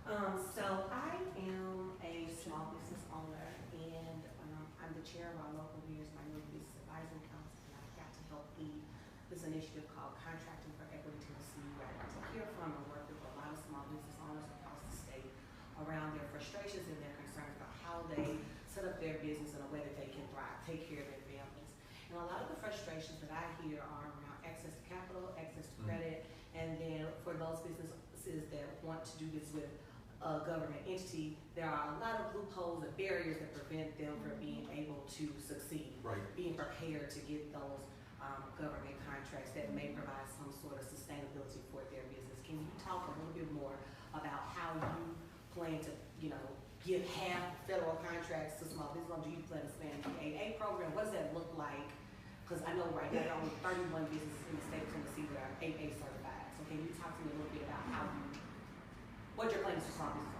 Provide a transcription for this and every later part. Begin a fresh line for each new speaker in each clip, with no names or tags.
So I am a small business owner, and I'm the chair of our local Business Minority Business Advisory Council, and I've got to help lead this initiative called Contracting for Equity Tennessee, where I get to hear from and work with a lot of small business owners across the state around their frustrations and their concerns about how they set up their business in a way that they can thrive, take care of their families. And a lot of the frustrations that I hear are around access to capital, access to credit, and then for those businesses that want to do this with a government entity, there are a lot of loopholes and barriers that prevent them from being able to succeed.
Right.
Being prepared to get those government contracts that may provide some sort of sustainability for their business. Can you talk a little bit more about how you plan to, give half federal contracts to small business owners? Do you plan to expand the AA program? What does that look like? Because I know right now there are only 31 businesses in the state of Tennessee that are AA certified. So can you talk to me a little bit about what your plans for small business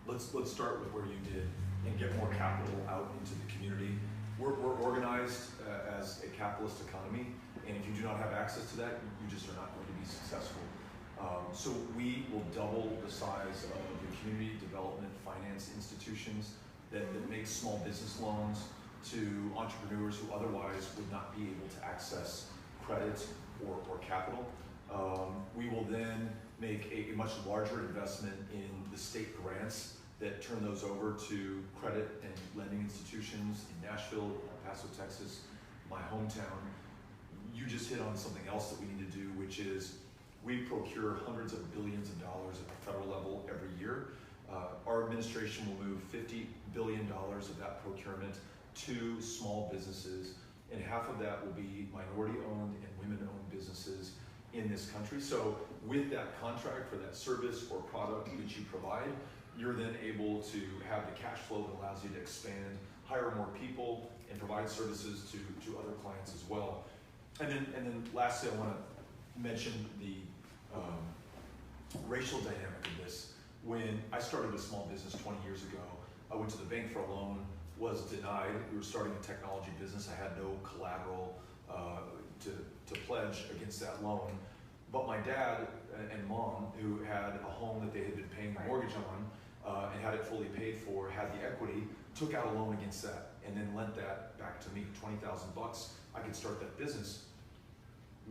owners?
Let's start with where you did and get more capital out into the community. We're organized as a capitalist economy, and if you do not have access to that, you just are not going to be successful. So we will double the size of the community development finance institutions that make small business loans to entrepreneurs who otherwise would not be able to access credit or capital. We will then make a much larger investment in the state grants that turn those over to credit and lending institutions in Nashville, El Paso, Texas, my hometown. You just hit on something else that we need to do, which is we procure hundreds of billions of dollars at the federal level every year. Our administration will move $50 billion of that procurement to small businesses, and half of that will be minority-owned and women-owned businesses in this country. So with that contract for that service or product that you provide, you're then able to have the cash flow that allows you to expand, hire more people, and provide services to other clients as well. And then lastly, I want to mention the racial dynamic of this. When I started a small business 20 years ago, I went to the bank for a loan, was denied. We were starting a technology business. I had no collateral to pledge against that loan. But my dad and mom, who had a home that they had been paying the mortgage on and had it fully paid for, had the equity, took out a loan against that and then lent that back to me, $20,000. I could start that business.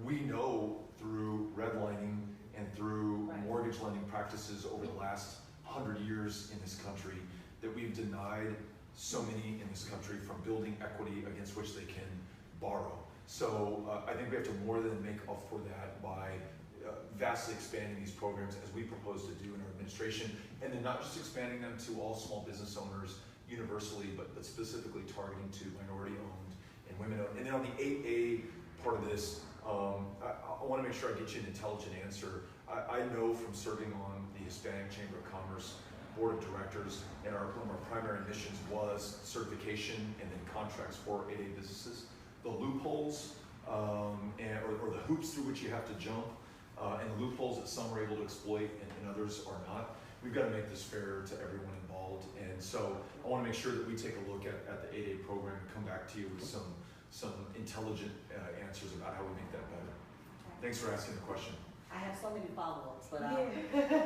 We know through redlining and through mortgage lending practices over the last 100 years in this country that we've denied so many in this country from building equity against which they can borrow. So I think we have to more than make up for that by vastly expanding these programs as we propose to do in our administration, and then not just expanding them to all small business owners universally, but specifically targeting to minority-owned and women-owned. And then on the 8A part of this, I want to make sure I get you an intelligent answer. I know from serving on the Hispanic Chamber of Commerce Board of Directors, and one of our primary missions was certification and then contracts for 8A businesses. The loopholes or the hoops through which you have to jump, and the loopholes that some are able to exploit and others are not. We've got to make this fair to everyone involved, and so I want to make sure that we take a look at the 8A program and come back to you with some intelligent answers about how we make that better.
Okay.
Thanks for asking the question.
I have so many follow-ups, but